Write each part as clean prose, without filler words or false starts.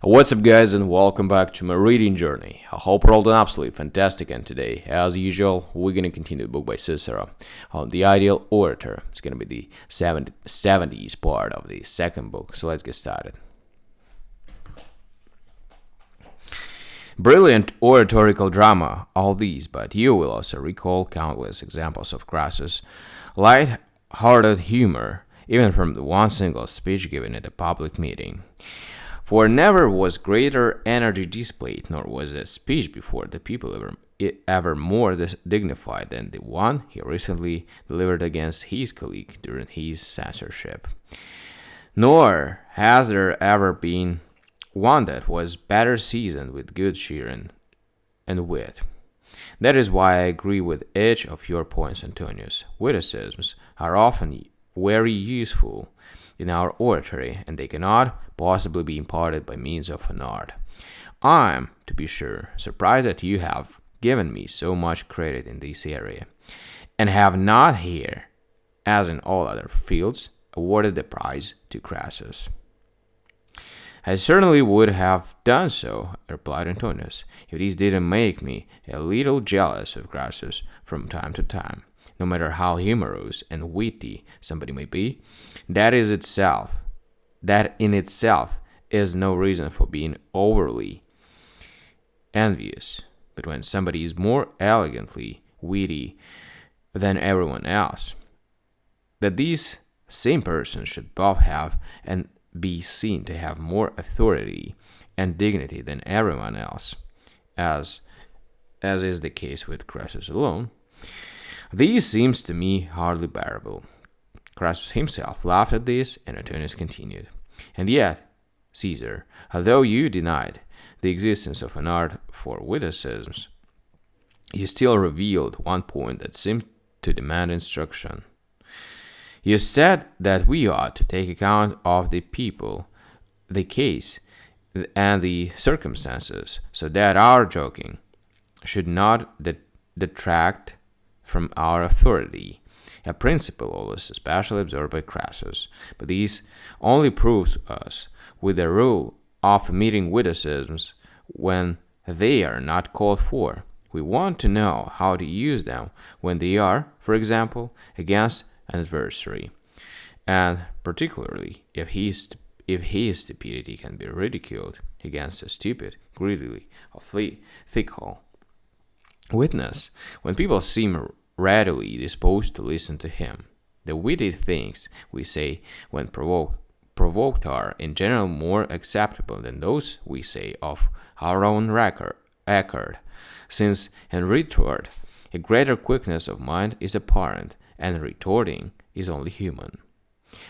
What's up, guys, and welcome back to my reading journey. I hope we're all doing absolutely fantastic, and today, as usual, we're going to continue the book by Cicero on the ideal orator. It's going to be the 70s part of the second book, so let's get started. Brilliant oratorical drama, all these, but you will also recall countless examples of Crassus' light-hearted humor, even from the one single speech given at a public meeting. For never was greater energy displayed, nor was a speech before the people ever more dignified than the one he recently delivered against his colleague during his censorship. Nor has there ever been one that was better seasoned with good cheer and wit. That is why I agree with each of your points, Antonius. Witticisms are often very useful in our oratory, and they cannot possibly be imparted by means of an art. I am, to be sure, surprised that you have given me so much credit in this area, and have not here, as in all other fields, awarded the prize to Crassus. I certainly would have done so, replied Antonius, if this didn't make me a little jealous of Crassus from time to time. No matter how humorous and witty somebody may be, that in itself is no reason for being overly envious. But when somebody is more elegantly witty than everyone else, that these same persons should both have and be seen to have more authority and dignity than everyone else, as is the case with Crassus alone, this seems to me hardly bearable. Crassus himself laughed at this, and Antonius continued. And yet, Caesar, although you denied the existence of an art for witticisms, you still revealed one point that seemed to demand instruction. You said that we ought to take account of the people, the case, and the circumstances, so that our joking should not detract from our authority, a principle always especially observed by Crassus, but this only proves us with the rule of meeting witticisms when they are not called for. We want to know how to use them when they are, for example, against an adversary, and particularly if his stupidity can be ridiculed against a stupid, greedy, or fickle witness, when people seem readily disposed to listen to him. The witty things we say when provoked are in general more acceptable than those we say of our own record, since in retort a greater quickness of mind is apparent, and retorting is only human.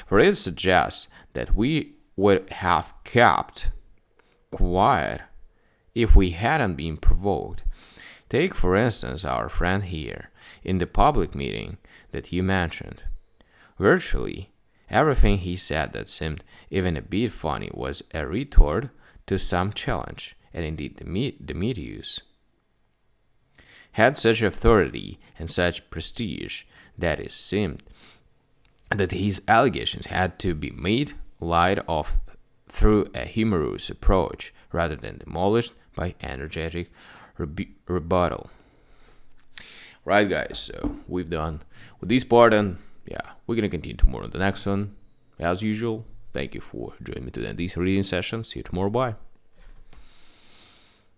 For it suggests that we would have kept quiet if we hadn't been provoked. Take, for instance, our friend here, in the public meeting that you mentioned. Virtually everything he said that seemed even a bit funny was a retort to some challenge, and indeed Demetrius had such authority and such prestige that it seemed that his allegations had to be made light of through a humorous approach rather than demolished by energetic rebuttal. Right, guys, so we've done with this part, and we're gonna continue tomorrow on the next one. As usual, thank you for joining me today in this reading session. See you tomorrow. Bye.